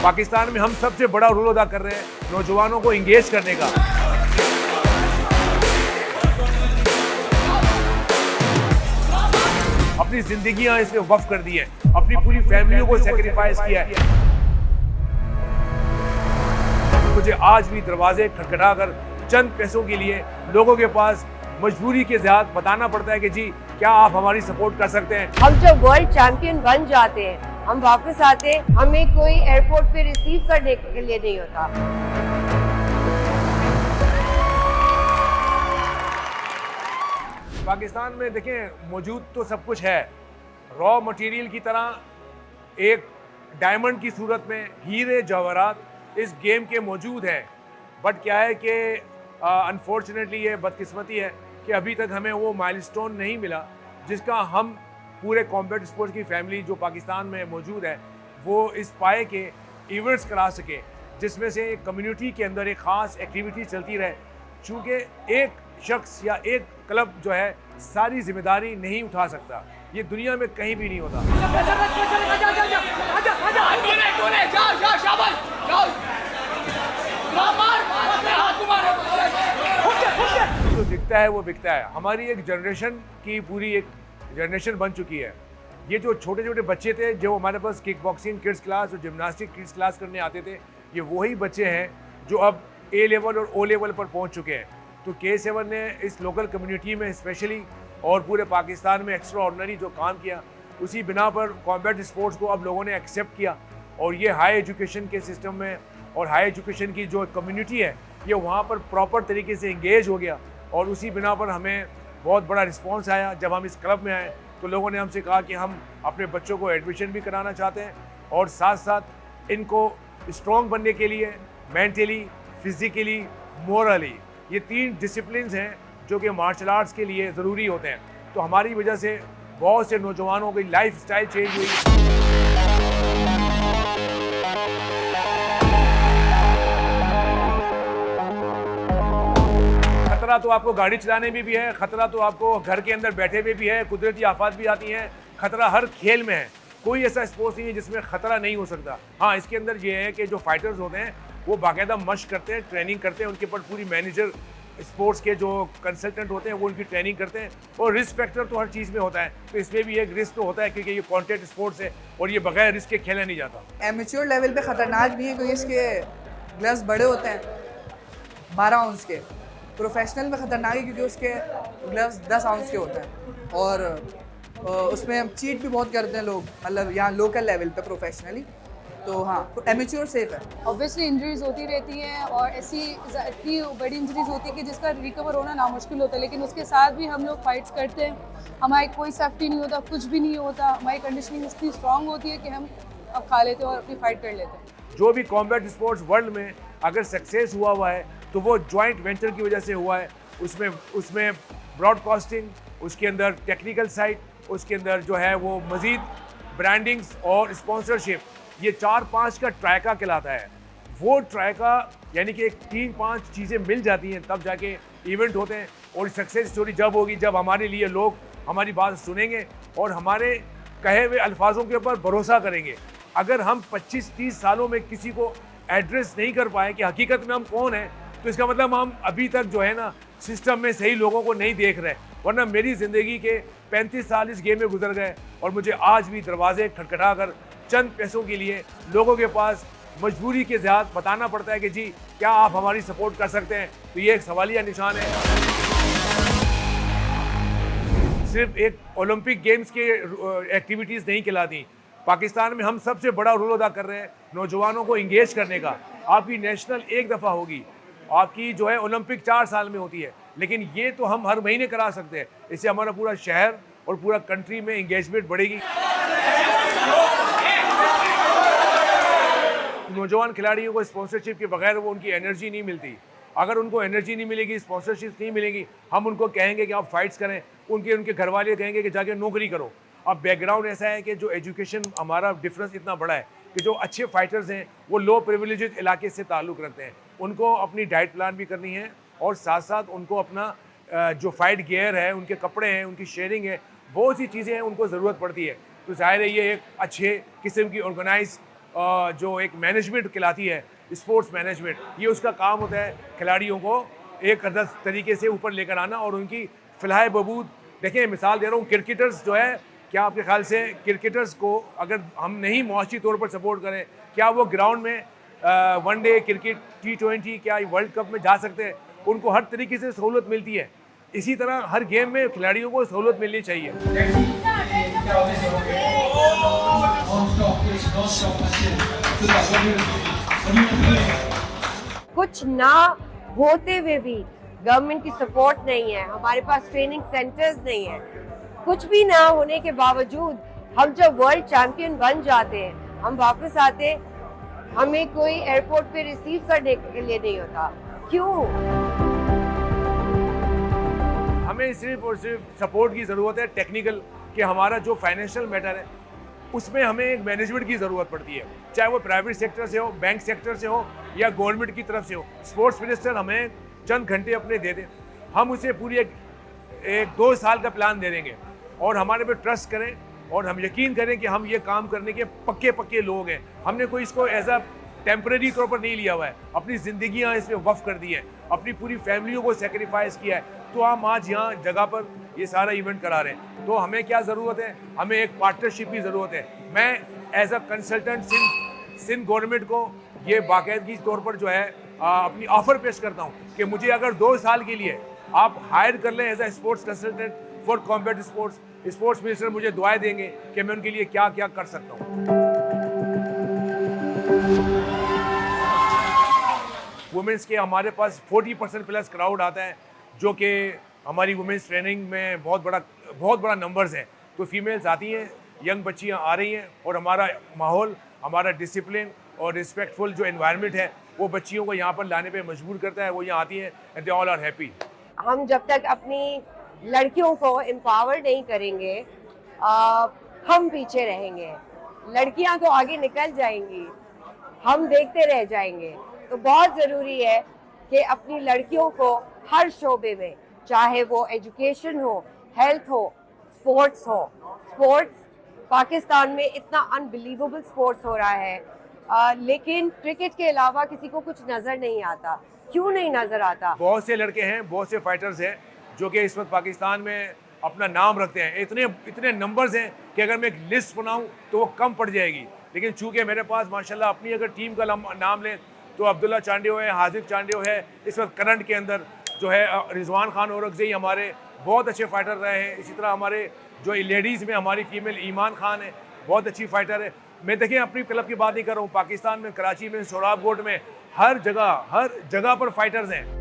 पाकिस्तान में हम सबसे बड़ा रोल अदा कर रहे हैं नौजवानों को इंगेज करने का। अपनी जिंदगियां इसमें वक्फ कर दी हैं, अपनी पूरी फैमिलियों को सेक्रीफाइस किया है। मुझे आज भी दरवाजे खटखटाकर चंद पैसों के लिए लोगों के पास मजबूरी के साथ बताना पड़ता है कि जी क्या आप हमारी सपोर्ट कर सकते हैं। हम जब वर्ल्ड चैंपियन बन जाते हैं, हम वापस आते, हमें कोई एयरपोर्ट पे रिसीव करने के लिए नहीं होता। पाकिस्तान में देखें मौजूद तो सब कुछ है, रॉ मटेरियल की तरह एक डायमंड की सूरत में हीरे जवाहरात इस गेम के मौजूद हैं। बट क्या है कि अनफॉर्चुनेटली ये बदकिस्मती है कि अभी तक हमें वो माइलस्टोन नहीं मिला जिसका हम पूरे कॉम्बैट स्पोर्ट्स की फैमिली जो पाकिस्तान में मौजूद है वो इस पाए के इवेंट्स करा सके, जिसमें से एक कम्युनिटी के अंदर एक ख़ास एक्टिविटी चलती रहे। चूँकि एक शख्स या एक क्लब जो है सारी जिम्मेदारी नहीं उठा सकता, ये दुनिया में कहीं भी नहीं होता। जो दिखता है वो बिकता है। हमारी एक जनरेशन की पूरी एक जनरेशन बन चुकी है। ये जो छोटे छोटे बच्चे थे जो हमारे पास किक बॉक्सिंग किड्स क्लास और जिम्नास्टिक किड्स क्लास करने आते थे, ये वही बच्चे हैं जो अब ए लेवल और ओ लेवल पर पहुंच चुके हैं। तो K7 ने इस लोकल कम्युनिटी में स्पेशली और पूरे पाकिस्तान में एक्स्ट्रा ऑर्डिनरी जो काम किया, उसी बिना पर कॉम्बैट स्पोर्ट्स को अब लोगों ने एक्सेप्ट किया और ये हाई एजुकेशन के सिस्टम में और हाई एजुकेशन की जो कम्युनिटी है ये वहाँ पर प्रॉपर तरीके से इंगेज हो गया। और उसी बिना पर हमें बहुत बड़ा रिस्पॉन्स आया। जब हम इस क्लब में आए तो लोगों ने हमसे कहा कि हम अपने बच्चों को एडमिशन भी कराना चाहते हैं और साथ साथ इनको स्ट्रॉन्ग बनने के लिए मेंटली, फिजिकली, मोरली, ये 3 डिसिप्लिन्स हैं जो कि मार्शल आर्ट्स के लिए ज़रूरी होते हैं। तो हमारी वजह से बहुत से नौजवानों की लाइफ स्टाइल चेंज हुई। खतरा तो आपको गाड़ी चलाने में भी है, खतरा तो आपको घर के अंदर बैठे हुए भी है, कुदरती आफत भी आती हैं, खतरा हर खेल में है। कोई ऐसा स्पोर्ट्स नहीं है जिसमें खतरा नहीं हो सकता। हाँ, इसके अंदर ये है कि जो फाइटर्स होते हैं वो बाकायदा मशक करते हैं, ट्रेनिंग करते हैं, उनके ऊपर पूरी मैनेजर स्पोर्ट्स के जो कंसल्टेंट होते हैं वो उनकी ट्रेनिंग करते हैं और रिस्क फैक्टर तो हर चीज़ में होता है। तो इसमें भी एक रिस्क तो होता है क्योंकि ये कॉन्टैक्ट स्पोर्ट्स है और ये बगैर रिस्क के खेला नहीं जाता। एमेच्योर लेवल पे ख़तरनाक भी है क्योंकि इसके ग्लव्स बड़े होते हैं 12 आउंस के। प्रोफेशनल में ख़तरनाक है क्योंकि उसके ग्लव्स 10 आउंस के होते हैं और उसमें चीट भी बहुत करते हैं लोग, मतलब यहाँ लोकल लेवल पे प्रोफेशनली। तो हाँ, एमेच्योर सेफ है। ऑब्वियसली इंजरीज होती रहती हैं और ऐसी इतनी बड़ी इंजरीज होती है कि जिसका रिकवर होना नामुश्किल होता है, लेकिन उसके साथ भी हम लोग फाइट्स करते हैं। हमारी कोई सेफ्टी नहीं होता, कुछ भी नहीं होता। हमारी कंडीशनिंग इतनी स्ट्रांग होती है कि हम अब खा लेते हैं और अपनी फाइट कर लेते हैं। जो भी कॉम्बैट स्पोर्ट्स वर्ल्ड में अगर सक्सेस हुआ है तो वो जॉइंट वेंचर की वजह से हुआ है। उसमें ब्रॉडकास्टिंग, उसके अंदर टेक्निकल साइड, उसके अंदर जो है वो मज़ीद ब्रांडिंग्स और स्पॉन्सरशिप, ये 4-5 का ट्रायका कहलाता है। वो ट्रायका यानी कि 3-5 चीज़ें मिल जाती हैं तब जाके इवेंट होते हैं। और सक्सेस स्टोरी जब होगी जब हमारे लिए लोग हमारी बात सुनेंगे और हमारे कहे हुए अल्फाजों के ऊपर भरोसा करेंगे। अगर हम 25-30 सालों में किसी को एड्रेस नहीं कर पाए कि हकीकत में हम कौन हैं, तो इसका मतलब हम अभी तक जो है ना सिस्टम में सही लोगों को नहीं देख रहे। वरना मेरी ज़िंदगी के 35 साल इस गेम में गुजर गए और मुझे आज भी दरवाजे खटखटाकर चंद पैसों के लिए लोगों के पास मजबूरी के साथ बताना पड़ता है कि जी क्या आप हमारी सपोर्ट कर सकते हैं। तो ये एक सवालिया निशान है। सिर्फ एक ओलंपिक गेम्स के एक्टिविटीज़ नहीं खिलाती। पाकिस्तान में हम सबसे बड़ा रोल अदा कर रहे हैं नौजवानों को इंगेज करने का। आपकी नेशनल एक दफ़ा होगी, आपकी जो है ओलंपिक 4 साल में होती है, लेकिन ये तो हम हर महीने करा सकते हैं। इससे हमारा पूरा शहर और पूरा कंट्री में इंगेजमेंट बढ़ेगी। नौजवान खिलाड़ियों को स्पॉन्सरशिप के बगैर वो उनकी एनर्जी नहीं मिलती। अगर उनको एनर्जी नहीं मिलेगी, स्पॉन्सरशिप नहीं मिलेगी, हम उनको कहेंगे कि आप फाइट्स करें, उनके घर वाले कहेंगे कि जाके नौकरी करो। अब बैकग्राउंड ऐसा है कि जो एजुकेशन हमारा डिफरेंस इतना बड़ा है कि जो अच्छे फाइटर्स हैं वो लो प्रिविलेजेड इलाके से ताल्लुक़ रखते हैं। उनको अपनी डाइट प्लान भी करनी है और साथ साथ उनको अपना जो फाइट गियर है, उनके कपड़े हैं, उनकी शेयरिंग है, बहुत सी चीज़ें हैं उनको ज़रूरत पड़ती है। तो ज़ाहिर है ये एक अच्छे किस्म की ऑर्गेनाइज जो एक मैनेजमेंट कहलाती है, स्पोर्ट्स मैनेजमेंट, ये उसका काम होता है खिलाड़ियों को एक आदर्श तरीके से ऊपर लेकर आना और उनकी फिलहाल बबूद। देखिए मिसाल दे रहा हूँ, क्रिकेटर्स जो है, क्या आपके ख्याल से क्रिकेटर्स को अगर हम नहीं मुआशी तौर पर सपोर्ट करें, क्या वो ग्राउंड में वनडे क्रिकेट, T20 क्या वर्ल्ड कप में जा सकते हैं? उनको हर तरीके से सहूलत मिलती है। इसी तरह हर गेम में खिलाड़ियों को सहूलत मिलनी चाहिए। कुछ ना होते हुए भी गवर्नमेंट की सपोर्ट नहीं है, हमारे पास ट्रेनिंग सेंटर्स नहीं है, कुछ भी ना होने के बावजूद हम जब वर्ल्ड चैंपियन बन जाते हैं, हम वापस आते, हमें कोई एयरपोर्ट पे रिसीव करने के लिए नहीं होता। क्यों? हमें सिर्फ और सिर्फ सपोर्ट की ज़रूरत है टेक्निकल, कि हमारा जो फाइनेंशियल मैटर है उसमें हमें एक मैनेजमेंट की ज़रूरत पड़ती है, चाहे वो प्राइवेट सेक्टर से हो, बैंक सेक्टर से हो या गवर्नमेंट की तरफ से हो। स्पोर्ट्स मिनिस्टर हमें चंद घंटे अपने दे दें, हम उसे पूरी एक 2 साल का प्लान दे देंगे और हमारे पे ट्रस्ट करें और हम यकीन करें कि हम ये काम करने के पक्के लोग हैं। हमने कोई इसको एज अ टेम्परेरी तौर पर नहीं लिया हुआ है, अपनी ज़िंदगियाँ इसमें वफ़ कर दी हैं, अपनी पूरी फैमिलियों को सेक्रीफाइस किया है, तो हम आज यहाँ जगह पर ये सारा इवेंट करा रहे हैं। तो हमें क्या ज़रूरत है? हमें एक पार्टनरशिप की ज़रूरत है। मैं as a consultant Sindh government को ये बाकायदगी तौर पर जो है अपनी ऑफ़र पेश करता हूँ कि मुझे अगर 2 साल के लिए आप हायर कर लें as a sports consultant for combat sports, sports minister मुझे दुआएं देंगे कि मैं उनके लिए क्या क्या कर सकता हूँ। वुमेंस के हमारे पास 40% प्लस क्राउड आता है, जो कि हमारी वुमेंस ट्रेनिंग में बहुत बड़ा नंबर्स है। तो फीमेल्स आती हैं, यंग बच्चियाँ आ रही हैं और हमारा माहौल, हमारा डिसिप्लिन और रिस्पेक्टफुल जो एनवायरनमेंट है वो बच्चियों को यहाँ पर लाने पे मजबूर करता है। वो यहाँ आती हैं and they all are happy. हम जब तक अपनी लड़कियों को एम्पावर नहीं करेंगे, हम पीछे रहेंगे। लड़कियां तो आगे निकल जाएंगी, हम देखते रह जाएंगे। तो बहुत ज़रूरी है कि अपनी लड़कियों को हर शोबे में, चाहे वो एजुकेशन हो, हेल्थ हो, स्पोर्ट्स हो। स्पोर्ट्स पाकिस्तान में इतना अनबिलीवेबल स्पोर्ट्स हो रहा है, लेकिन क्रिकेट के अलावा किसी को कुछ नज़र नहीं आता। क्यों नहीं नज़र आता? बहुत से लड़के हैं, बहुत से फाइटर्स हैं जो कि इस वक्त पाकिस्तान में अपना नाम रखते हैं। इतने नंबर्स हैं कि अगर मैं एक लिस्ट बनाऊं तो वो कम पड़ जाएगी। लेकिन चूंकि मेरे पास माशाल्लाह अपनी अगर टीम का नाम लें तो अब्दुल्ला चांडियो है, हाजिब चांडियो है, इस वक्त करंट के अंदर जो है रिजवान खान औरंगज़ई हमारे बहुत अच्छे फाइटर रहे हैं। इसी तरह हमारे जो लेडीज़ में हमारी फीमेल ईमान खान है, बहुत अच्छी फाइटर है। मैं देखिए अपनी क्लब की बात नहीं कर रहा हूँ, पाकिस्तान में कराची में, सोराबकोट में हर जगह पर फाइटर्स हैं।